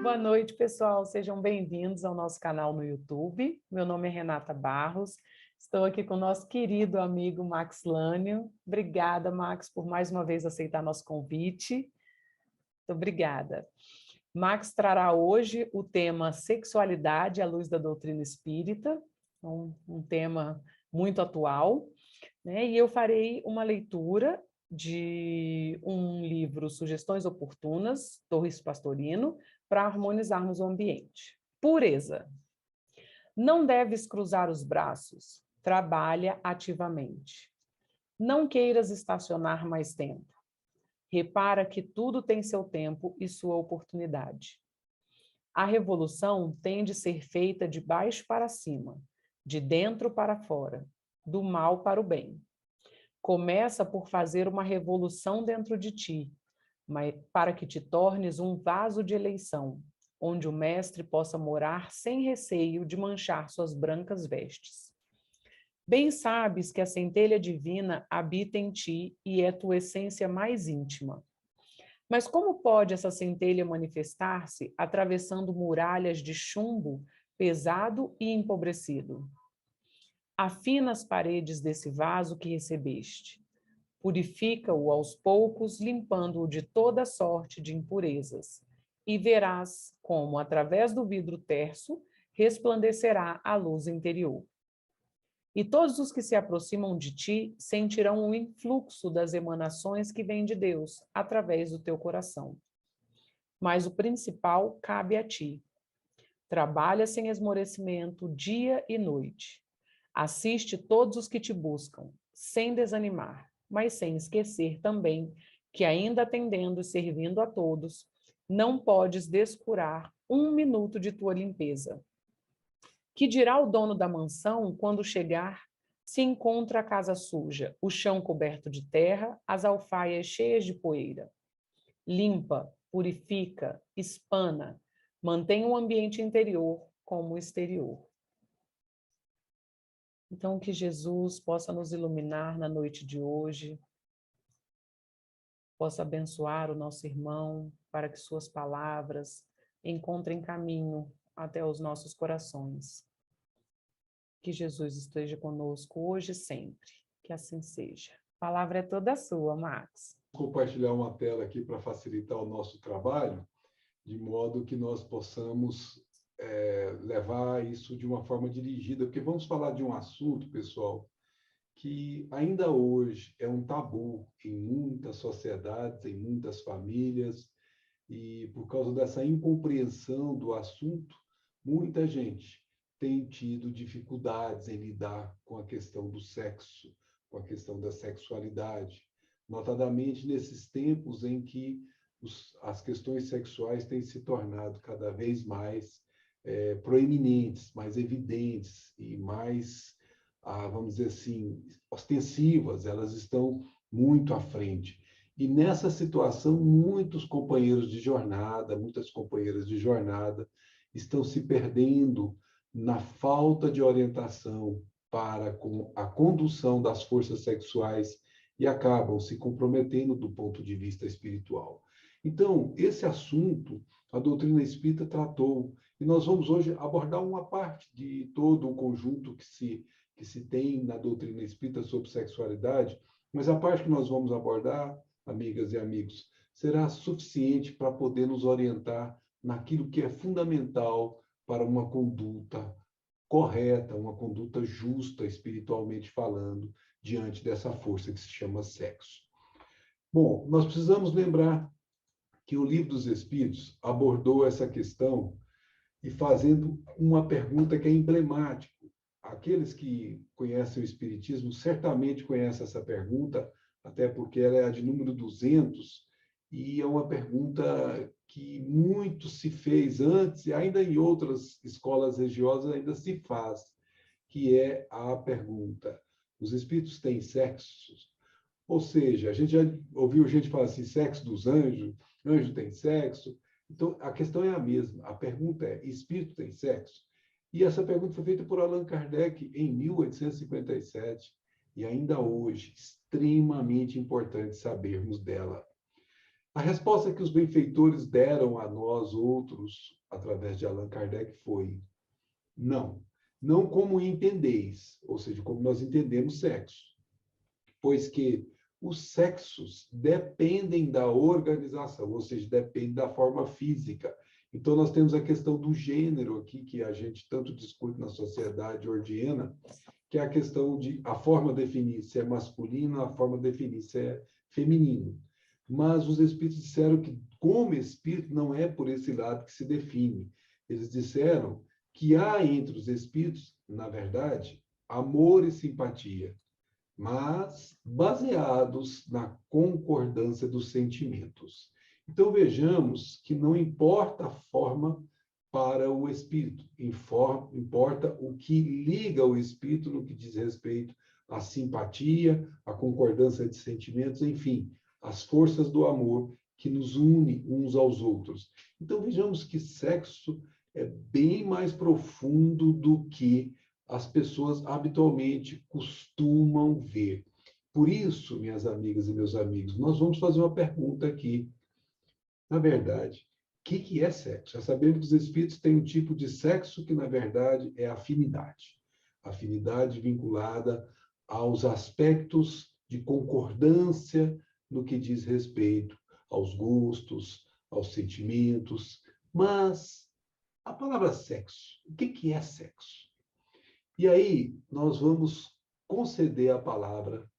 Boa noite, pessoal. Sejam bem-vindos ao nosso canal no YouTube. Meu nome é Renata Barros. Estou aqui com o nosso querido amigo Max Lânio. Obrigada, Max, por mais uma vez aceitar nosso convite. Muito obrigada. Max trará hoje o tema sexualidade à luz da doutrina espírita, um tema muito atual, né? E eu farei uma leitura de um livro, Sugestões Oportunas, Torres Pastorino, para harmonizarmos o ambiente. Pureza. Não deves cruzar os braços, trabalha ativamente. Não queiras estacionar mais tempo. Repara que tudo tem seu tempo e sua oportunidade. A revolução tem de ser feita de baixo para cima, de dentro para fora, do mal para o bem. Começa por fazer uma revolução dentro de ti, mas para que te tornes um vaso de eleição, onde o mestre possa morar sem receio de manchar suas brancas vestes. Bem sabes que a centelha divina habita em ti e é tua essência mais íntima. Mas como pode essa centelha manifestar-se atravessando muralhas de chumbo pesado e empobrecido? Afina as paredes desse vaso que recebeste. Purifica-o aos poucos, limpando-o de toda sorte de impurezas. E verás como, através do vidro terso, resplandecerá a luz interior. E todos os que se aproximam de ti sentirão o influxo das emanações que vêm de Deus, através do teu coração. Mas o principal cabe a ti. Trabalha sem esmorecimento, dia e noite. Assiste todos os que te buscam, sem desanimar, mas sem esquecer também que, ainda atendendo e servindo a todos, não podes descurar um minuto de tua limpeza. Que dirá o dono da mansão quando chegar, se encontra a casa suja, o chão coberto de terra, as alfaias cheias de poeira? Limpa, purifica, espana, mantém o ambiente interior como o exterior. Então, que Jesus possa nos iluminar na noite de hoje, possa abençoar o nosso irmão, para que suas palavras encontrem caminho até os nossos corações. Que Jesus esteja conosco hoje e sempre, que assim seja. A palavra é toda sua, Max. Vou compartilhar uma tela aqui para facilitar o nosso trabalho, de modo que nós possamos levar isso de uma forma dirigida, porque vamos falar de um assunto, pessoal, que ainda hoje é um tabu em muitas sociedades, em muitas famílias, e por causa dessa incompreensão do assunto, muita gente tem tido dificuldades em lidar com a questão do sexo, com a questão da sexualidade, notadamente nesses tempos em que as questões sexuais têm se tornado cada vez mais proeminentes, mais evidentes e mais, vamos dizer assim, ostensivas, elas estão muito à frente. E nessa situação, muitos companheiros de jornada, muitas companheiras de jornada estão se perdendo na falta de orientação para a condução das forças sexuais e acabam se comprometendo do ponto de vista espiritual. Então, esse assunto, a doutrina espírita tratou, e nós vamos hoje abordar uma parte de todo o conjunto que se tem na doutrina espírita sobre sexualidade, mas a parte que nós vamos abordar, amigas e amigos, será suficiente para poder nos orientar naquilo que é fundamental para uma conduta correta, uma conduta justa, espiritualmente falando, diante dessa força que se chama sexo. Bom, nós precisamos lembrar que o Livro dos Espíritos abordou essa questão e fazendo uma pergunta que é emblemática. Aqueles que conhecem o Espiritismo certamente conhecem essa pergunta, até porque ela é a de número 200, e é uma pergunta que muito se fez antes, e ainda em outras escolas religiosas ainda se faz, que é a pergunta: os espíritos têm sexos? Ou seja, a gente já ouviu gente falar assim, sexo dos anjos, anjo tem sexo. Então, a questão é a mesma. A pergunta é, espírito tem sexo? E essa pergunta foi feita por Allan Kardec em 1857, e ainda hoje, extremamente importante sabermos dela. A resposta que os benfeitores deram a nós outros, através de Allan Kardec, foi: não. Não como entendeis, ou seja, como nós entendemos sexo, pois que os sexos dependem da organização, ou seja, dependem da forma física. Então, nós temos a questão do gênero aqui, que a gente tanto discute na sociedade ordiana, que é a questão de a forma definir se é masculino, a forma definir se é feminino. Mas os espíritos disseram que, como espírito, não é por esse lado que se define. Eles disseram que há entre os espíritos, na verdade, amor e simpatia, mas baseados na concordância dos sentimentos. Então, vejamos que não importa a forma para o espírito, importa o que liga o espírito no que diz respeito à simpatia, à concordância de sentimentos, enfim, as forças do amor que nos une uns aos outros. Então, vejamos que sexo é bem mais profundo do que as pessoas habitualmente costumam ver. Por isso, minhas amigas e meus amigos, nós vamos fazer uma pergunta aqui. Na verdade, o que é sexo? Já sabemos que os espíritos têm um tipo de sexo que, na verdade, é afinidade. Afinidade vinculada aos aspectos de concordância no que diz respeito aos gostos, aos sentimentos. Mas a palavra sexo, o que é sexo? E aí nós vamos conceder a palavra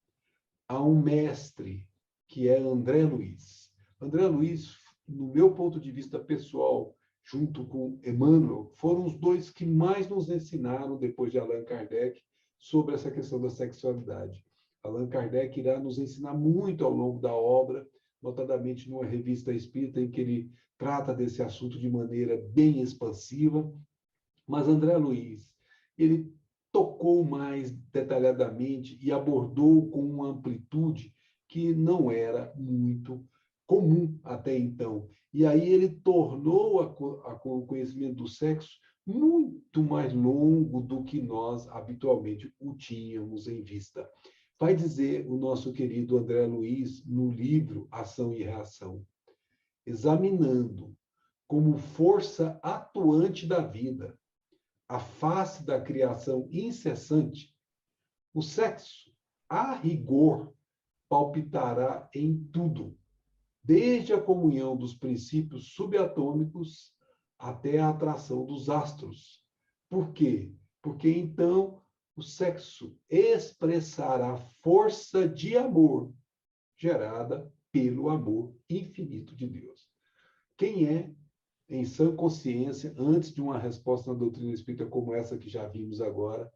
a um mestre, que é André Luiz. André Luiz, no meu ponto de vista pessoal, junto com Emmanuel, foram os dois que mais nos ensinaram, depois de Allan Kardec, sobre essa questão da sexualidade. Allan Kardec irá nos ensinar muito ao longo da obra, notadamente numa revista espírita, em que ele trata desse assunto de maneira bem expansiva. Mas André Luiz, ele tocou mais detalhadamente e abordou com uma amplitude que não era muito comum até então. E aí ele tornou o conhecimento do sexo muito mais longo do que nós habitualmente o tínhamos em vista. Vai dizer o nosso querido André Luiz no livro Ação e Reação: examinando como força atuante da vida a face da criação incessante, o sexo, a rigor, palpitará em tudo, desde a comunhão dos princípios subatômicos até a atração dos astros. Por quê? Porque então o sexo expressará força de amor gerada pelo amor infinito de Deus. Quem é, em sã consciência, antes de uma resposta na doutrina espírita como essa que já vimos agora,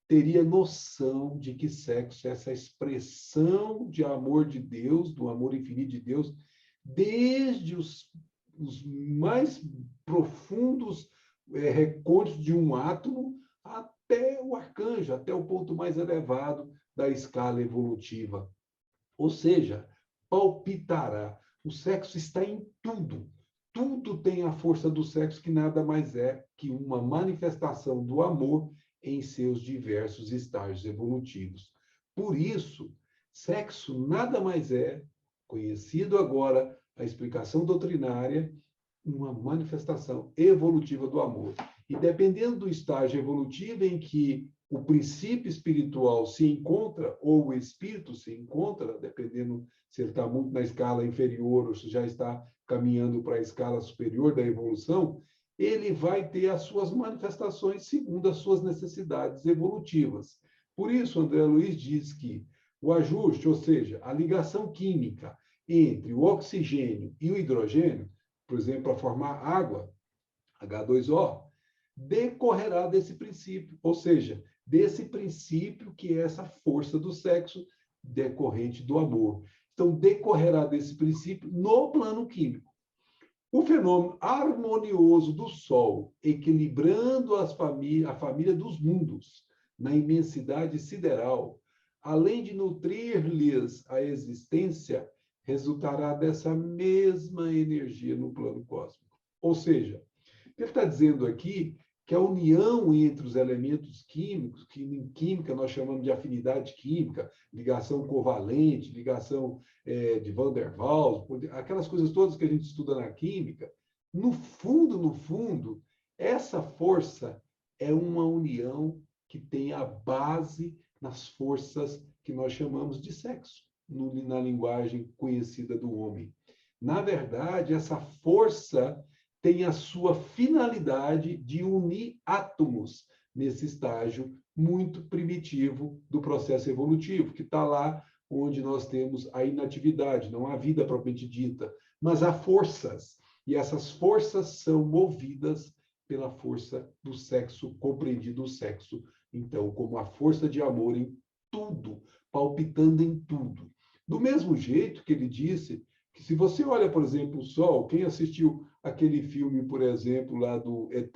teria noção de que sexo é essa expressão de amor de Deus, do amor infinito de Deus, desde os mais profundos recônditos de um átomo até o arcanjo, até o ponto mais elevado da escala evolutiva. Ou seja, palpitará. O sexo está em tudo. Tudo tem a força do sexo, que nada mais é que uma manifestação do amor em seus diversos estágios evolutivos. Por isso, sexo nada mais é, conhecido agora a explicação doutrinária, uma manifestação evolutiva do amor. E dependendo do estágio evolutivo em que o princípio espiritual se encontra, ou o espírito se encontra, dependendo se ele está muito na escala inferior ou se já está caminhando para a escala superior da evolução, ele vai ter as suas manifestações segundo as suas necessidades evolutivas. Por isso, André Luiz diz que o ajuste, ou seja, a ligação química entre o oxigênio e o hidrogênio, por exemplo, para formar água, H2O, decorrerá desse princípio, ou seja, desse princípio que é essa força do sexo decorrente do amor. Então, decorrerá desse princípio no plano químico. O fenômeno harmonioso do Sol, equilibrando a família dos mundos na imensidade sideral, além de nutrir-lhes a existência, resultará dessa mesma energia no plano cósmico. Ou seja, ele está dizendo aqui que a união entre os elementos químicos, que em química nós chamamos de afinidade química, ligação covalente, ligação de Van der Waals, aquelas coisas todas que a gente estuda na química, no fundo, essa força é uma união que tem a base nas forças que nós chamamos de sexo, na linguagem conhecida do homem. Na verdade, essa força tem a sua finalidade de unir átomos nesse estágio muito primitivo do processo evolutivo, que está lá onde nós temos a inatividade, não a vida propriamente dita, mas há forças. E essas forças são movidas pela força do sexo, compreendido o sexo, então, como a força de amor em tudo, palpitando em tudo. Do mesmo jeito que ele disse que se você olha, por exemplo, o Sol, quem assistiu aquele filme, por exemplo, lá do ET,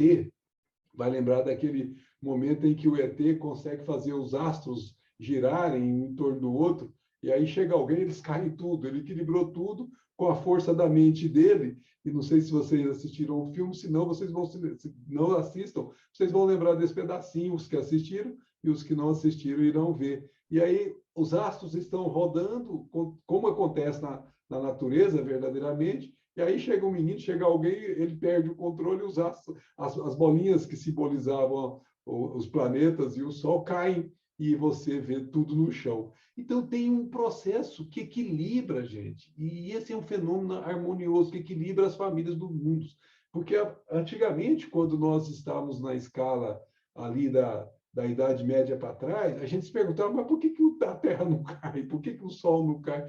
vai lembrar daquele momento em que o ET consegue fazer os astros girarem um em torno do outro, e aí chega alguém, eles caem tudo, ele equilibrou tudo com a força da mente dele, e não sei se vocês assistiram o filme, senão vocês vão, se não assistam, vocês vão lembrar desse pedacinho, os que assistiram e os que não assistiram irão ver. E aí os astros estão rodando, como acontece na natureza verdadeiramente, e aí chega um menino, chega alguém, ele perde o controle, os astros, as bolinhas que simbolizavam os planetas e o Sol caem e você vê tudo no chão. Então, tem um processo que equilibra a gente. E esse é um fenômeno harmonioso que equilibra as famílias do mundo. Porque, antigamente, quando nós estávamos na escala ali da Idade Média para trás, a gente se perguntava, mas por que a Terra não cai? Por que o Sol não cai?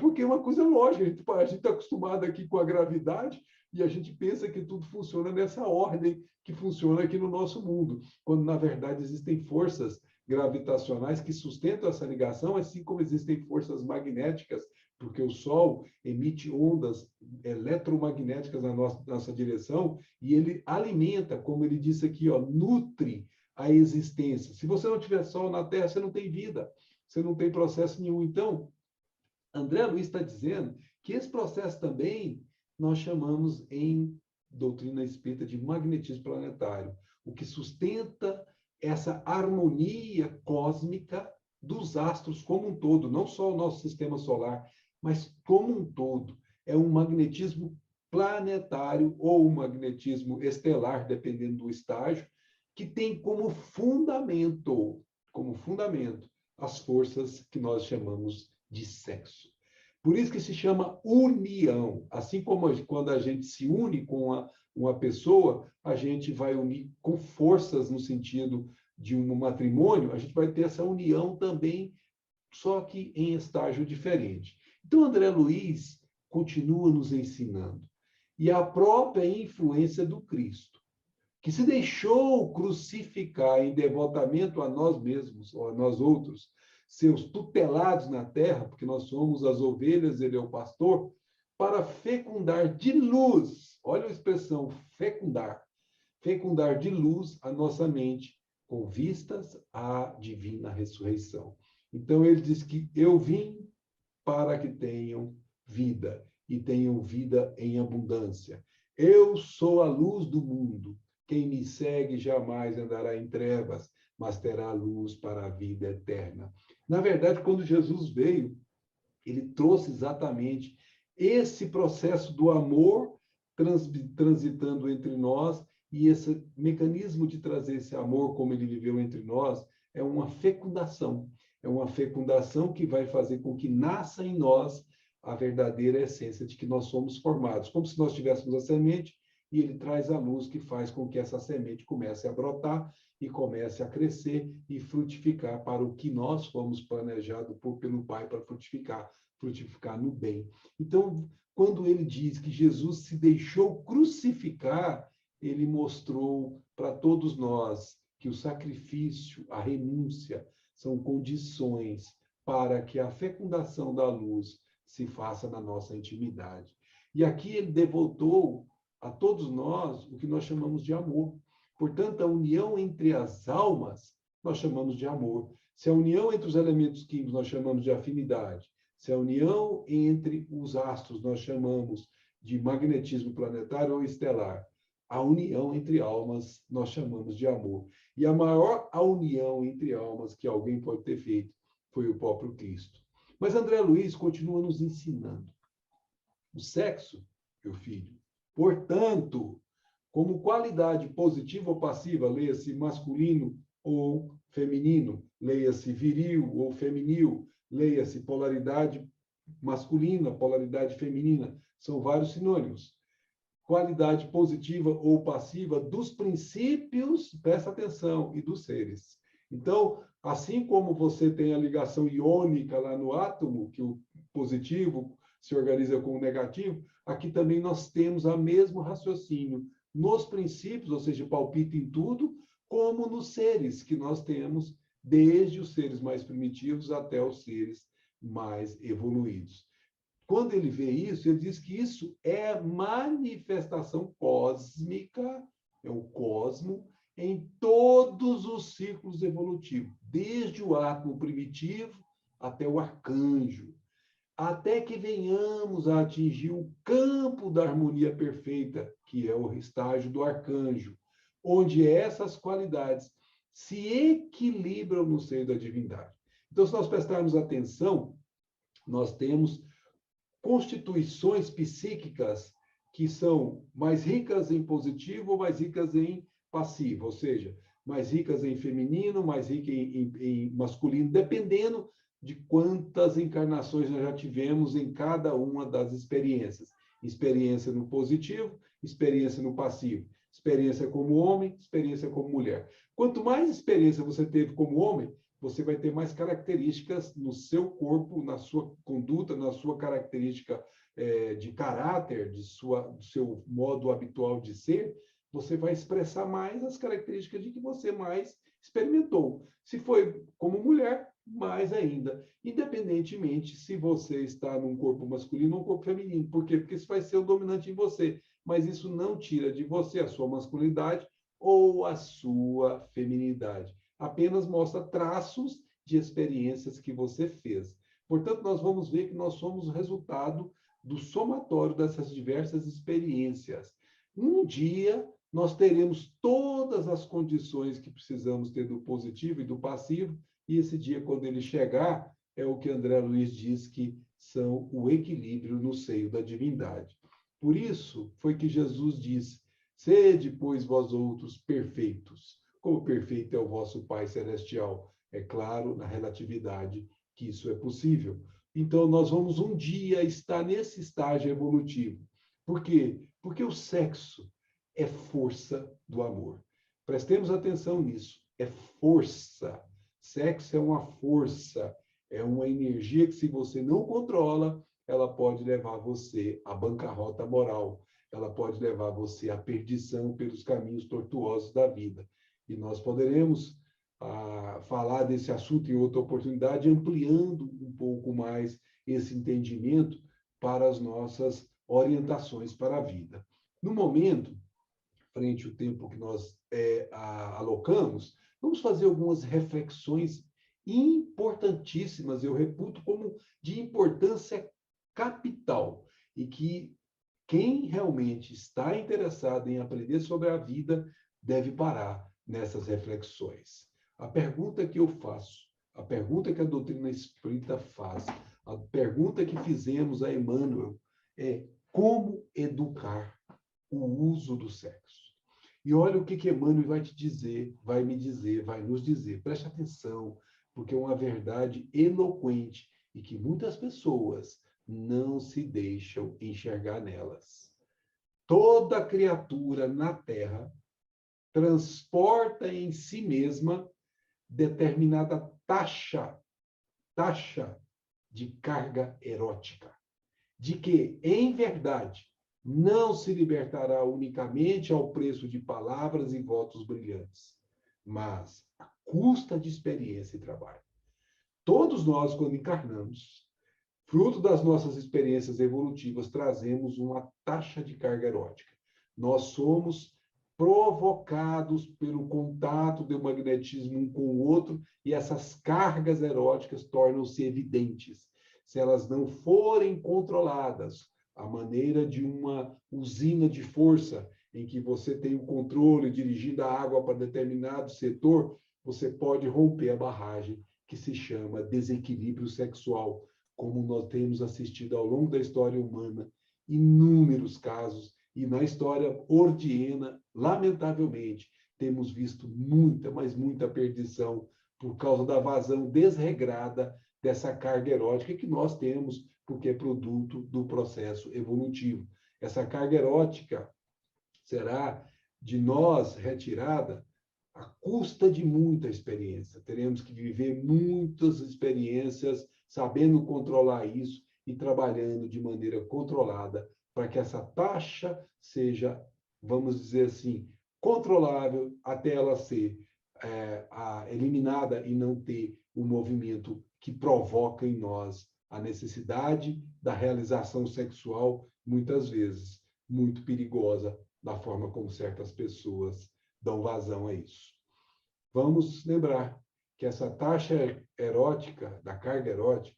Porque é uma coisa lógica. A gente está acostumado aqui com a gravidade e a gente pensa que tudo funciona nessa ordem que funciona aqui no nosso mundo, quando, na verdade, existem forças gravitacionais que sustentam essa ligação, assim como existem forças magnéticas, porque o Sol emite ondas eletromagnéticas na nossa direção e ele alimenta, como ele disse aqui, nutre a existência. Se você não tiver Sol na Terra, você não tem vida, você não tem processo nenhum. Então, André Luiz está dizendo que esse processo também nós chamamos em doutrina espírita de magnetismo planetário, o que sustenta essa harmonia cósmica dos astros como um todo, não só o nosso sistema solar, mas como um todo. É um magnetismo planetário ou um magnetismo estelar, dependendo do estágio, que tem como fundamento as forças que nós chamamos de sexo. Por isso que se chama união. Assim como quando a gente se une com uma pessoa, a gente vai unir com forças no sentido de um matrimônio, a gente vai ter essa união também, só que em estágio diferente. Então, André Luiz continua nos ensinando. E a própria influência do Cristo, que se deixou crucificar em devotamento a nós mesmos, ou a nós outros, seus tutelados na terra, porque nós somos as ovelhas, ele é o pastor, para fecundar de luz, olha a expressão, fecundar de luz a nossa mente, com vistas à divina ressurreição. Então, ele diz que eu vim para que tenham vida, e tenham vida em abundância. Eu sou a luz do mundo. Quem me segue jamais andará em trevas, mas terá luz para a vida eterna. Na verdade, quando Jesus veio, ele trouxe exatamente esse processo do amor transitando entre nós, e esse mecanismo de trazer esse amor, como ele viveu entre nós, é uma fecundação. É uma fecundação que vai fazer com que nasça em nós a verdadeira essência de que nós somos formados, como se nós tivéssemos a semente, e ele traz a luz que faz com que essa semente comece a brotar e comece a crescer e frutificar para o que nós fomos planejados pelo Pai para frutificar no bem. Então, quando ele diz que Jesus se deixou crucificar, ele mostrou para todos nós que o sacrifício, a renúncia, são condições para que a fecundação da luz se faça na nossa intimidade. E aqui ele devotou a todos nós o que nós chamamos de amor. Portanto, a união entre as almas, nós chamamos de amor. Se a união entre os elementos químicos, nós chamamos de afinidade. Se a união entre os astros, nós chamamos de magnetismo planetário ou estelar. a união entre almas nós chamamos de amor. E a maior união entre almas que alguém pode ter feito foi o próprio Cristo. Mas André Luiz continua nos ensinando. O sexo, meu filho, portanto, como qualidade positiva ou passiva, leia-se masculino ou feminino, leia-se viril ou feminil, leia-se polaridade masculina, polaridade feminina, são vários sinônimos. Qualidade positiva ou passiva dos princípios, presta atenção, e dos seres. Então, assim como você tem a ligação iônica lá no átomo, que o positivo se organiza com o negativo, aqui também nós temos o mesmo raciocínio nos princípios, ou seja, palpite em tudo, como nos seres que nós temos, desde os seres mais primitivos até os seres mais evoluídos. Quando ele vê isso, ele diz que isso é manifestação cósmica, é o cosmo, em todos os ciclos evolutivos, desde o átomo primitivo até o arcanjo, até que venhamos a atingir o campo da harmonia perfeita, que é o estágio do arcanjo, onde essas qualidades se equilibram no seio da divindade. Então, se nós prestarmos atenção, nós temos constituições psíquicas que são mais ricas em positivo ou mais ricas em passivo, ou seja, mais ricas em feminino, mais ricas em masculino, dependendo de quantas encarnações nós já tivemos em cada uma das experiências. Experiência no positivo, experiência no passivo. Experiência como homem, experiência como mulher. Quanto mais experiência você teve como homem, você vai ter mais características no seu corpo, na sua conduta, na sua característica de caráter, do seu modo habitual de ser, você vai expressar mais as características de que você mais experimentou. Se foi como mulher, mais ainda, independentemente se você está num corpo masculino ou num corpo feminino. Por quê? Porque isso vai ser o dominante em você, mas isso não tira de você a sua masculinidade ou a sua feminilidade. Apenas mostra traços de experiências que você fez. Portanto, nós vamos ver que nós somos o resultado do somatório dessas diversas experiências. Um dia, nós teremos todas as condições que precisamos ter do positivo e do passivo, e esse dia, quando ele chegar, é o que André Luiz diz que são o equilíbrio no seio da divindade. Por isso, foi que Jesus disse, sede, pois, vós outros perfeitos, como perfeito é o vosso Pai Celestial. É claro, na relatividade, que isso é possível. Então, nós vamos um dia estar nesse estágio evolutivo. Por quê? Porque o sexo é força do amor. Prestemos atenção nisso. É força. Sexo é uma força. É uma energia que, se você não controla, ela pode levar você à bancarrota moral. Ela pode levar você à perdição pelos caminhos tortuosos da vida. E nós poderemos falar desse assunto em outra oportunidade, ampliando um pouco mais esse entendimento para as nossas orientações para a vida. No momento, frente ao tempo que nós alocamos, vamos fazer algumas reflexões importantíssimas, eu reputo como de importância capital, e que quem realmente está interessado em aprender sobre a vida deve parar nessas reflexões. A pergunta que eu faço, a pergunta que a doutrina espírita faz, a pergunta que fizemos a Emmanuel é como educar o uso do sexo. E olha o que Emmanuel vai te dizer, vai me dizer, vai nos dizer. Preste atenção, porque é uma verdade eloquente e que muitas pessoas não se deixam enxergar nelas. Toda criatura na Terra transporta em si mesma determinada taxa de carga erótica, de que, em verdade, não se libertará unicamente ao preço de palavras e votos brilhantes, mas à custa de experiência e trabalho. Todos nós, quando encarnamos, fruto das nossas experiências evolutivas, trazemos uma taxa de carga erótica. Nós somos provocados pelo contato do magnetismo um com o outro, e essas cargas eróticas tornam-se evidentes. Se elas não forem controladas, à maneira de uma usina de força, em que você tem o controle dirigindo a água para determinado setor, você pode romper a barragem que se chama desequilíbrio sexual, como nós temos assistido ao longo da história humana, inúmeros casos, e na história ordiena, lamentavelmente, temos visto muita, mas muita perdição por causa da vazão desregrada dessa carga erótica que nós temos, porque é produto do processo evolutivo. Essa carga erótica será de nós retirada à custa de muita experiência. Teremos que viver muitas experiências, sabendo controlar isso e trabalhando de maneira controlada para que essa taxa seja, vamos dizer assim, controlável até ela ser eliminada e não ter o movimento que provoca em nós a necessidade da realização sexual, muitas vezes muito perigosa, da forma como certas pessoas dão vazão a isso. Vamos lembrar que essa taxa erótica, da carga erótica,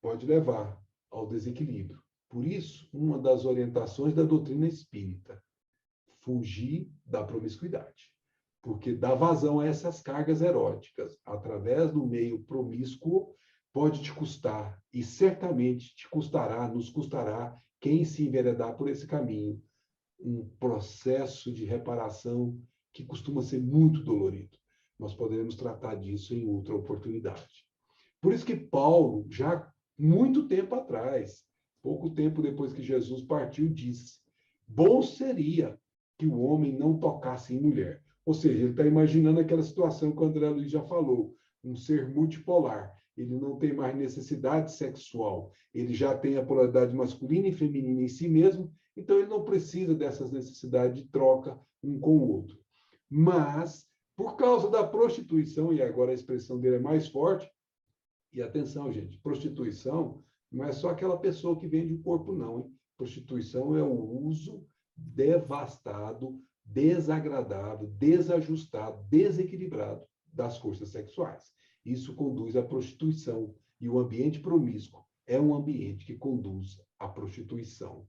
pode levar ao desequilíbrio. Por isso, uma das orientações da doutrina espírita, fugir da promiscuidade, porque dar vazão a essas cargas eróticas através do meio promíscuo pode te custar, e certamente te custará, nos custará, quem se enveredar por esse caminho, um processo de reparação que costuma ser muito dolorido. Nós poderemos tratar disso em outra oportunidade. Por isso que Paulo, já muito tempo atrás, pouco tempo depois que Jesus partiu, disse: bom seria que o homem não tocasse em mulher. Ou seja, ele está imaginando aquela situação que o André Luiz já falou, um ser multipolar. Ele não tem mais necessidade sexual, ele já tem a polaridade masculina e feminina em si mesmo, então ele não precisa dessas necessidades de troca um com o outro. Mas, por causa da prostituição, e agora a expressão dele é mais forte, e atenção, gente, prostituição não é só aquela pessoa que vende o corpo, não, hein? Prostituição é o uso devastado, desagradável, desajustado, desequilibrado das forças sexuais. Isso conduz à prostituição. E o ambiente promíscuo é um ambiente que conduz à prostituição.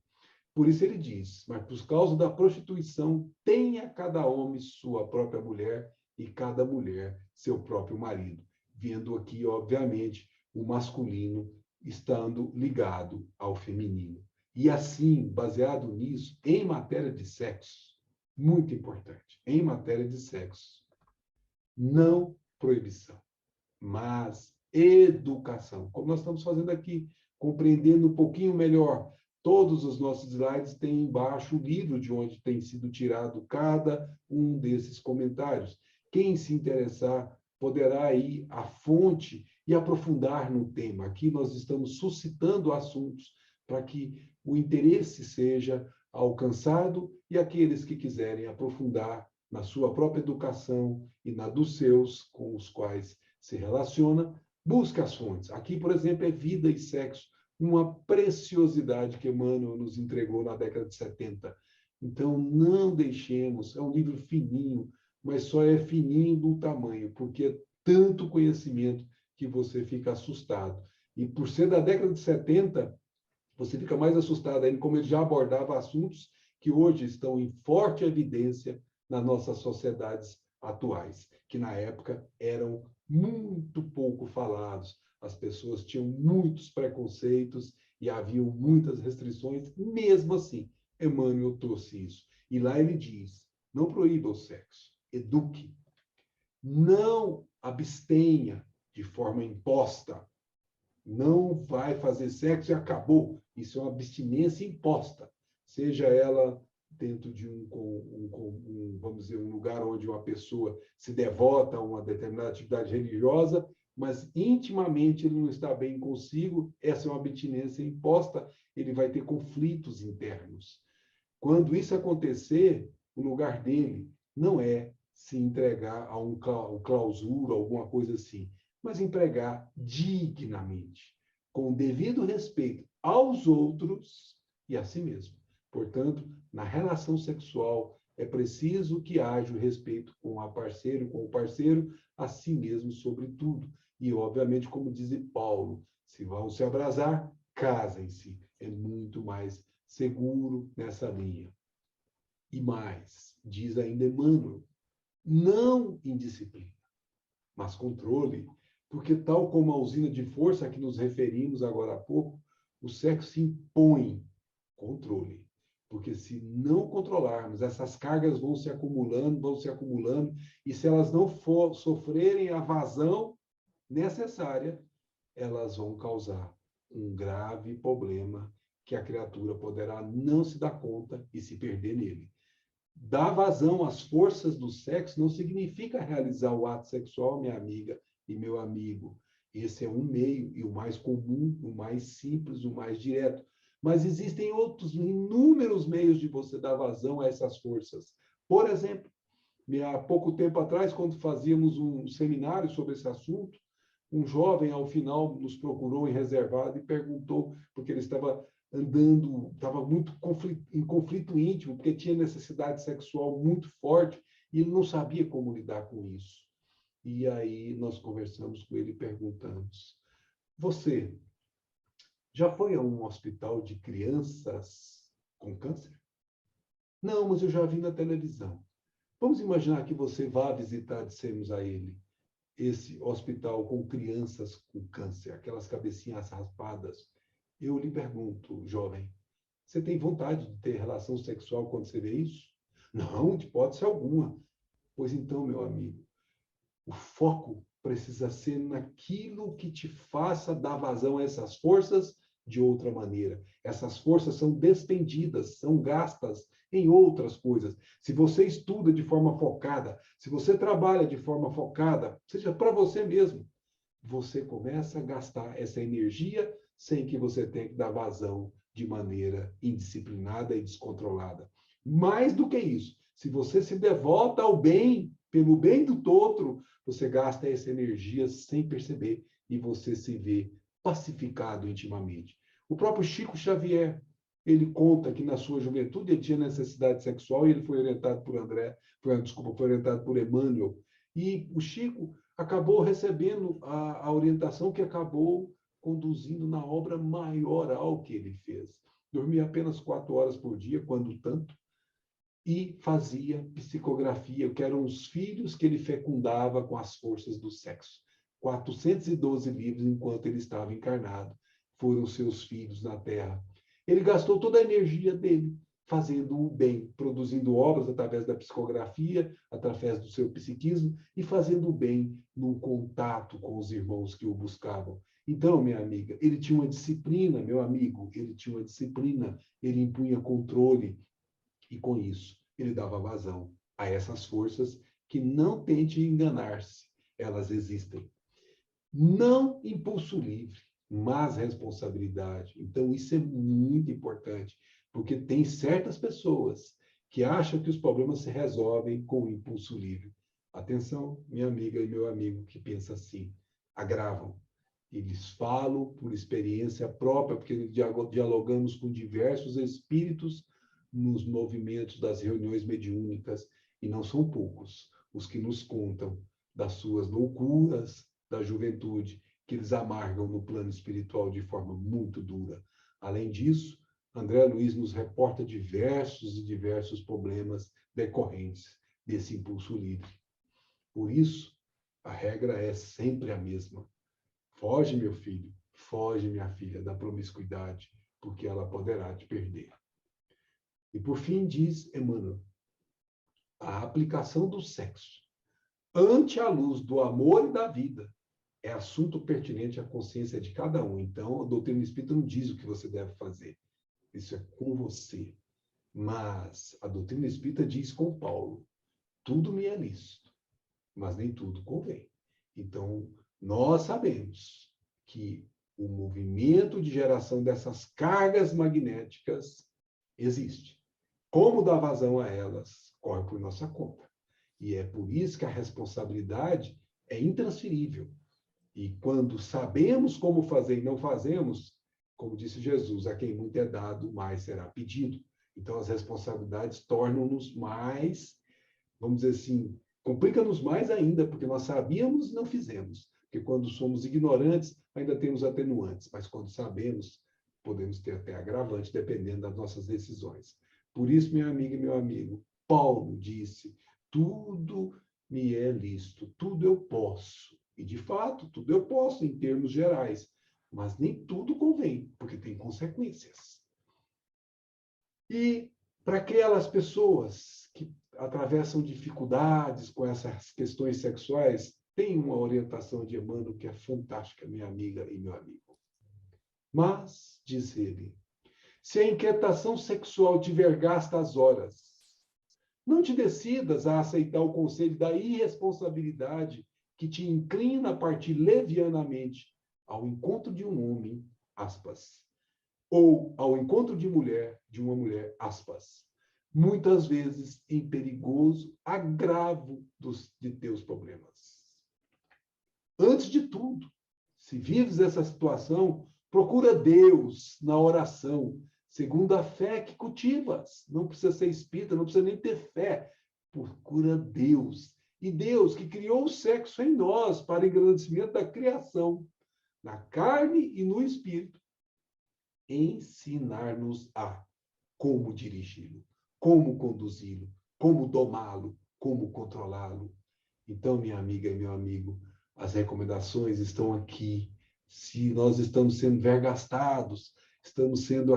Por isso ele diz: mas por causa da prostituição, tenha cada homem sua própria mulher e cada mulher seu próprio marido. Vendo aqui, obviamente, o masculino estando ligado ao feminino. E assim, baseado nisso, em matéria de sexo, muito importante, em matéria de sexo, não proibição, mas educação. Como nós estamos fazendo aqui, compreendendo um pouquinho melhor. Todos os nossos slides têm embaixo o livro de onde tem sido tirado cada um desses comentários. Quem se interessar poderá ir à fonte e aprofundar no tema. Aqui nós estamos suscitando assuntos para que o interesse seja alcançado e aqueles que quiserem aprofundar na sua própria educação e na dos seus com os quais se relaciona, busque as fontes. Aqui, por exemplo, é Vida e Sexo, uma preciosidade que Emmanuel nos entregou na década de 70. Então, não deixemos, é um livro fininho, mas só é fininho do tamanho, porque é tanto conhecimento que você fica assustado. E por ser da década de 70, você fica mais assustado ainda, como ele já abordava assuntos que hoje estão em forte evidência nas nossas sociedades atuais, que na época eram muito pouco falados. As pessoas tinham muitos preconceitos e haviam muitas restrições. Mesmo assim, Emmanuel trouxe isso. E lá ele diz: não proíba o sexo, eduque. Não abstenha de forma imposta. Não vai fazer sexo e acabou. Isso é uma abstinência imposta. Seja ela dentro de vamos dizer, um lugar onde uma pessoa se devota a uma determinada atividade religiosa, mas intimamente ele não está bem consigo, essa é uma abstinência imposta, ele vai ter conflitos internos. Quando isso acontecer, o lugar dele não é se entregar a um clausura, alguma coisa assim, mas empregar dignamente, com devido respeito aos outros e a si mesmo. Portanto, na relação sexual, é preciso que haja o respeito com o parceiro, a si mesmo, sobretudo. E, obviamente, como diz Paulo, se vão se abrasar, casem-se. É muito mais seguro nessa linha. E mais, diz ainda Emmanuel, não indisciplina, mas controle, porque tal como a usina de força a que nos referimos agora há pouco, o sexo impõe controle. Porque se não controlarmos, essas cargas vão se acumulando, e se elas não sofrerem a vazão necessária, elas vão causar um grave problema que a criatura poderá não se dar conta e se perder nele. Dar vazão às forças do sexo não significa realizar o ato sexual, minha amiga e meu amigo. Esse é um meio, e o mais comum, o mais simples, o mais direto. Mas existem outros inúmeros meios de você dar vazão a essas forças. Por exemplo, há pouco tempo atrás, quando fazíamos um seminário sobre esse assunto, um jovem, ao final, nos procurou em reservado e perguntou, porque ele estava andando, estava muito em conflito íntimo, porque tinha necessidade sexual muito forte e ele não sabia como lidar com isso. E aí nós conversamos com ele e perguntamos: você já foi a um hospital de crianças com câncer? Não, mas eu já vi na televisão. Vamos imaginar que você vá visitar, dissemos a ele, esse hospital com crianças com câncer, aquelas cabecinhas raspadas. Eu lhe pergunto, jovem, você tem vontade de ter relação sexual quando você vê isso? Não, de hipótese alguma. Pois então, meu amigo, o foco precisa ser naquilo que te faça dar vazão a essas forças de outra maneira. Essas forças são despendidas, são gastas em outras coisas. Se você estuda de forma focada, se você trabalha de forma focada, seja para você mesmo, você começa a gastar essa energia sem que você tenha que dar vazão de maneira indisciplinada e descontrolada. Mais do que isso, se você se devota ao bem, pelo bem do outro, você gasta essa energia sem perceber e você se vê pacificado intimamente. O próprio Chico Xavier, ele conta que na sua juventude ele tinha necessidade sexual e ele foi orientado por foi orientado por Emmanuel. E o Chico acabou recebendo a orientação que acabou conduzindo na obra maioral que ele fez. Dormia apenas 4 horas por dia, quando tanto, e fazia psicografia, que eram os filhos que ele fecundava com as forças do sexo. 412 livros enquanto ele estava encarnado foram seus filhos na Terra. Ele gastou toda a energia dele fazendo o bem, produzindo obras através da psicografia, através do seu psiquismo e fazendo o bem no contato com os irmãos que o buscavam. Então, minha amiga, ele tinha uma disciplina, meu amigo, ele tinha uma disciplina, ele impunha controle e, com isso, ele dava vazão a essas forças que não tente enganar-se, elas existem. Não impulso livre, mas responsabilidade. Então, isso é muito importante, porque tem certas pessoas que acham que os problemas se resolvem com o impulso livre. Atenção, minha amiga e meu amigo que pensa assim, agravam. Eles falam por experiência própria, porque dialogamos com diversos espíritos nos movimentos das reuniões mediúnicas, e não são poucos os que nos contam das suas loucuras da juventude, que eles amargam no plano espiritual de forma muito dura. Além disso, André Luiz nos reporta diversos e diversos problemas decorrentes desse impulso livre. Por isso, a regra é sempre a mesma. Foge, meu filho, foge, minha filha, da promiscuidade, porque ela poderá te perder. E por fim, diz Emmanuel, a aplicação do sexo ante a luz do amor e da vida é assunto pertinente à consciência de cada um. Então, a doutrina espírita não diz o que você deve fazer. Isso é com você. Mas a doutrina espírita diz com Paulo, tudo me é lícito, mas nem tudo convém. Então, nós sabemos que o movimento de geração dessas cargas magnéticas existe. Como dar vazão a elas corre por nossa conta. E é por isso que a responsabilidade é intransferível. E quando sabemos como fazer e não fazemos, como disse Jesus, a quem muito é dado, mais será pedido. Então, as responsabilidades tornam-nos mais, vamos dizer assim, complica-nos mais ainda, porque nós sabíamos e não fizemos. Porque quando somos ignorantes, ainda temos atenuantes, mas quando sabemos, podemos ter até agravante, dependendo das nossas decisões. Por isso, minha amiga e meu amigo, Paulo disse, tudo me é lícito, tudo eu posso. E, de fato, tudo eu posso em termos gerais, mas nem tudo convém, porque tem consequências. E para aquelas pessoas que atravessam dificuldades com essas questões sexuais, tem uma orientação de Emmanuel que é fantástica, minha amiga e meu amigo. Mas, diz ele, se a inquietação sexual tiver gastas horas, não te decidas a aceitar o conselho da irresponsabilidade que te inclina a partir levianamente ao encontro de um homem, aspas, ou ao encontro de uma mulher, aspas, muitas vezes em perigoso agravo de teus problemas. Antes de tudo, se vives essa situação, procura Deus na oração, segundo a fé que cultivas. Não precisa ser espírita, não precisa nem ter fé. Procura Deus. E Deus que criou o sexo em nós para engrandecimento da criação, na carne e no espírito, ensinar-nos a como dirigi-lo, como conduzi-lo, como domá-lo, como controlá-lo. Então, minha amiga e meu amigo, as recomendações estão aqui. Se nós estamos sendo vergastados, estamos sendo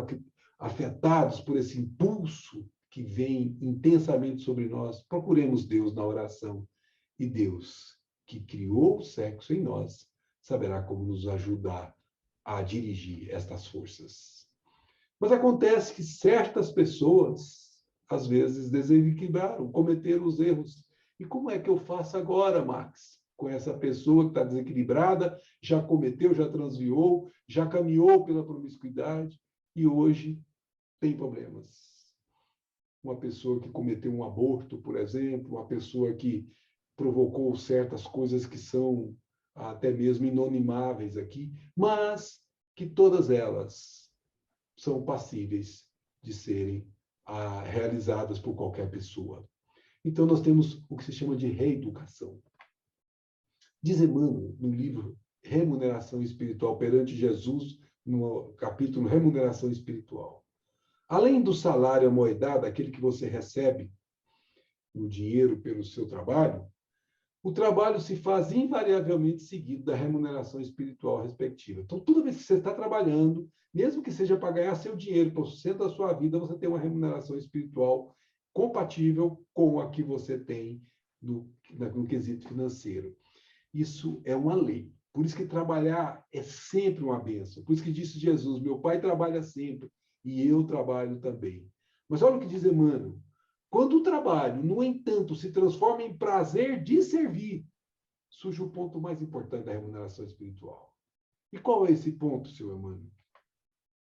afetados por esse impulso que vem intensamente sobre nós, procuremos Deus na oração. E Deus, que criou o sexo em nós, saberá como nos ajudar a dirigir estas forças. Mas acontece que certas pessoas, às vezes, desequilibraram, cometeram os erros. E como é que eu faço agora, Max? Com essa pessoa que está desequilibrada, já cometeu, já transviou, já caminhou pela promiscuidade e hoje tem problemas. Uma pessoa que cometeu um aborto, por exemplo, uma pessoa que provocou certas coisas que são até mesmo inonimáveis aqui, mas que todas elas são passíveis de serem realizadas por qualquer pessoa. Então, nós temos o que se chama de reeducação. Diz Emmanuel, no livro Remuneração Espiritual perante Jesus, no capítulo Remuneração Espiritual. Além do salário amoedado, aquele que você recebe no dinheiro pelo seu trabalho, o trabalho se faz invariavelmente seguido da remuneração espiritual respectiva. Então, toda vez que você está trabalhando, mesmo que seja para ganhar seu dinheiro, para o sustento da sua vida, você tem uma remuneração espiritual compatível com a que você tem no quesito financeiro. Isso é uma lei. Por isso que trabalhar é sempre uma bênção. Por isso que disse Jesus, meu Pai trabalha sempre e eu trabalho também. Mas olha o que diz Emmanuel. Quando o trabalho, no entanto, se transforma em prazer de servir, surge o ponto mais importante da remuneração espiritual. E qual é esse ponto, seu Emmanuel?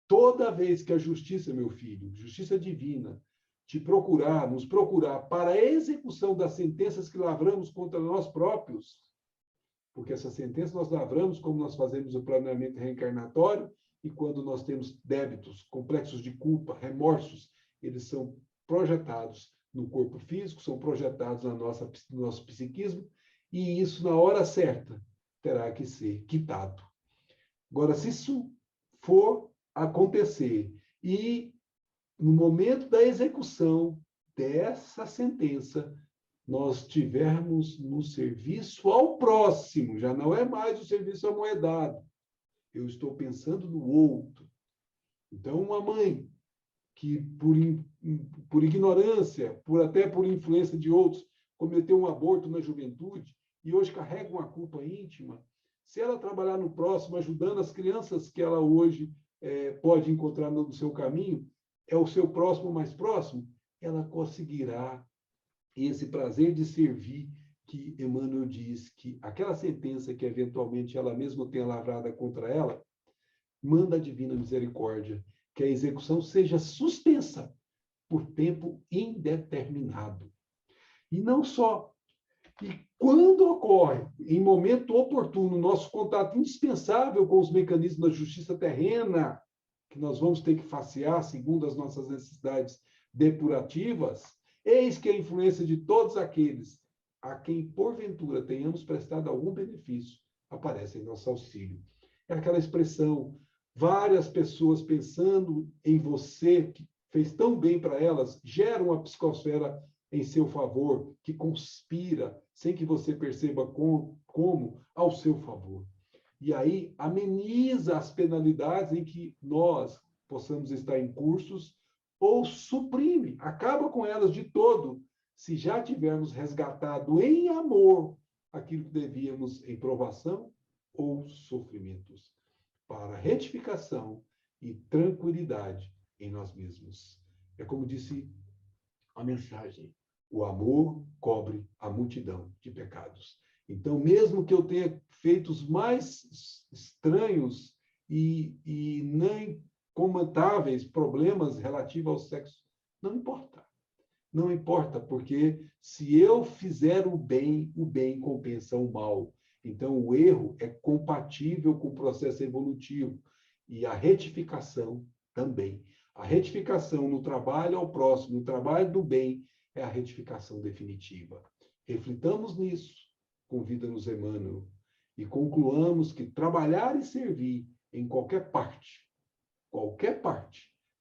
Toda vez que a justiça, meu filho, justiça divina, nos procurar para a execução das sentenças que lavramos contra nós próprios, porque essa sentença nós lavramos como nós fazemos o planeamento reencarnatório, e quando nós temos débitos, complexos de culpa, remorsos, eles são projetados no corpo físico, são projetados no nosso psiquismo, e isso, na hora certa, terá que ser quitado. Agora, se isso for acontecer e, no momento da execução dessa sentença, nós tivermos no serviço ao próximo, já não é mais o serviço amoedado, eu estou pensando no outro. Então, uma mãe que, por ignorância, até por influência de outros, cometeu um aborto na juventude e hoje carrega uma culpa íntima, se ela trabalhar no próximo, ajudando as crianças que ela hoje pode encontrar no seu caminho, é o seu próximo mais próximo, ela conseguirá esse prazer de servir que Emmanuel diz que aquela sentença que eventualmente ela mesma tenha lavrada contra ela, manda a divina misericórdia que a execução seja suspensa por tempo indeterminado. E não só. E quando ocorre, em momento oportuno, nosso contato indispensável com os mecanismos da justiça terrena, que nós vamos ter que facear segundo as nossas necessidades depurativas, eis que a influência de todos aqueles a quem, porventura, tenhamos prestado algum benefício, aparece em nosso auxílio. É aquela expressão, várias pessoas pensando em você, que fez tão bem para elas, gera uma psicosfera em seu favor, que conspira, sem que você perceba como, ao seu favor. E aí ameniza as penalidades em que nós possamos estar em cursos, ou suprime, acaba com elas de todo, se já tivermos resgatado em amor aquilo que devíamos em provação ou sofrimentos, para retificação e tranquilidade em nós mesmos. É como disse a mensagem: o amor cobre a multidão de pecados. Então, mesmo que eu tenha feito os mais estranhos e nem comentáveis problemas relativos ao sexo, não importa. Não importa, porque se eu fizer o bem compensa o mal. Então, o erro é compatível com o processo evolutivo e a retificação também. A retificação no trabalho ao próximo, no trabalho do bem, é a retificação definitiva. Reflitamos nisso, convida-nos Emmanuel, e concluamos que trabalhar e servir em qualquer parte,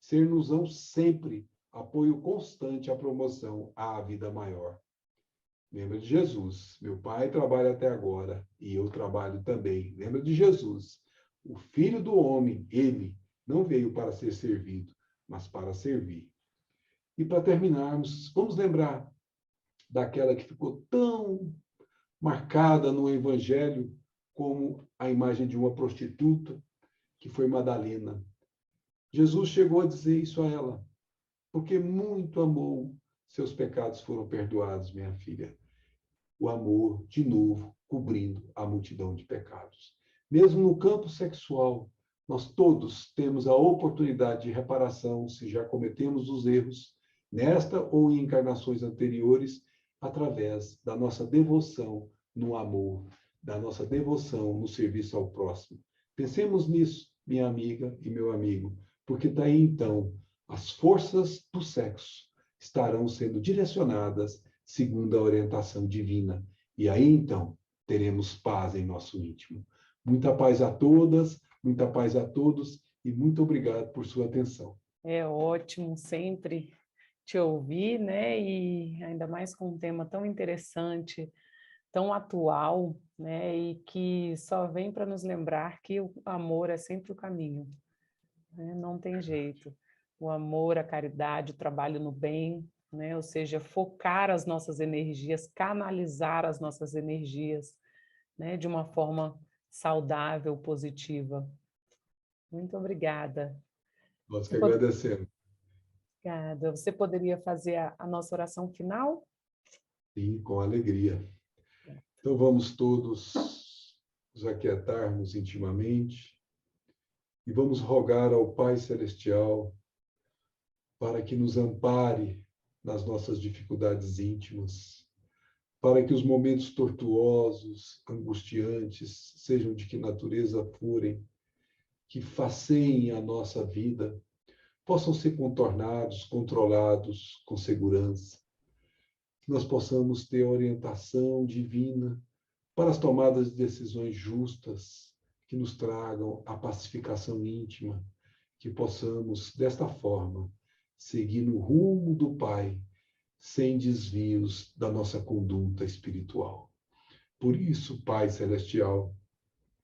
ser-nos-ão sempre apoio constante à promoção à vida maior. Lembra de Jesus, meu Pai trabalha até agora e eu trabalho também. Lembra de Jesus, o Filho do Homem, ele não veio para ser servido, mas para servir. E para terminarmos, vamos lembrar daquela que ficou tão marcada no Evangelho como a imagem de uma prostituta, que foi Madalena. Jesus chegou a dizer isso a ela: porque muito amou, seus pecados foram perdoados, minha filha. O amor, de novo, cobrindo a multidão de pecados. Mesmo no campo sexual, nós todos temos a oportunidade de reparação se já cometemos os erros, nesta ou em encarnações anteriores, através da nossa devoção no amor, da nossa devoção no serviço ao próximo. Pensemos nisso, minha amiga e meu amigo, porque daí então as forças do sexo estarão sendo direcionadas segundo a orientação divina. E aí, então, teremos paz em nosso íntimo. Muita paz a todas, muita paz a todos e muito obrigado por sua atenção. É ótimo sempre te ouvir, né? E ainda mais com um tema tão interessante, tão atual, né? E que só vem para nos lembrar que o amor é sempre o caminho, né? Não tem jeito. O amor, a caridade, o trabalho no bem, né? Ou seja, focar as nossas energias, canalizar as nossas energias, né? De uma forma saudável, positiva. Muito obrigada. Nós que Você pod- agradecemos. Obrigada. Você poderia fazer a nossa oração final? Sim, com alegria. Então vamos todos nos aquietarmos intimamente e vamos rogar ao Pai Celestial para que nos ampare nas nossas dificuldades íntimas, para que os momentos tortuosos, angustiantes, sejam de que natureza forem, que faceiem a nossa vida, possam ser contornados, controlados com segurança, que nós possamos ter orientação divina para as tomadas de decisões justas, que nos tragam a pacificação íntima, que possamos, desta forma, seguir no rumo do Pai, sem desvios da nossa conduta espiritual. Por isso, Pai Celestial,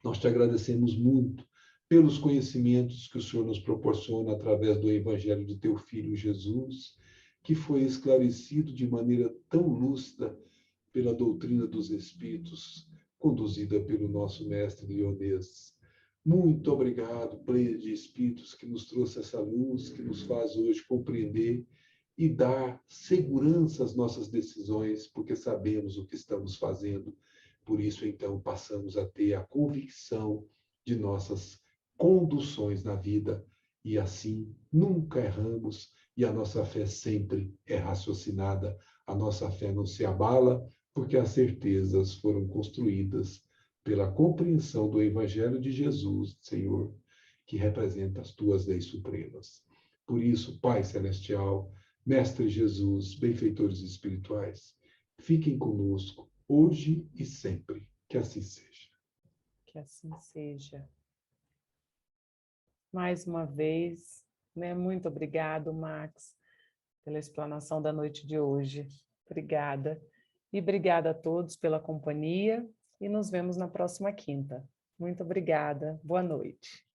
nós te agradecemos muito pelos conhecimentos que o Senhor nos proporciona através do Evangelho de teu Filho Jesus, que foi esclarecido de maneira tão lúcida pela doutrina dos Espíritos, conduzida pelo nosso mestre Leonês. Muito obrigado, Play de Espíritos, que nos trouxe essa luz, que nos faz hoje compreender e dar segurança às nossas decisões, porque sabemos o que estamos fazendo. Por isso, então, passamos a ter a convicção de nossas conduções na vida e assim nunca erramos e a nossa fé sempre é raciocinada, a nossa fé não se abala, porque as certezas foram construídas pela compreensão do Evangelho de Jesus, Senhor, que representa as tuas leis supremas. Por isso, Pai Celestial, Mestre Jesus, benfeitores espirituais, fiquem conosco, hoje e sempre. Que assim seja. Que assim seja. Mais uma vez, né? Muito obrigado, Max, pela explanação da noite de hoje. Obrigada. E obrigada a todos pela companhia e nos vemos na próxima quinta. Muito obrigada. Boa noite.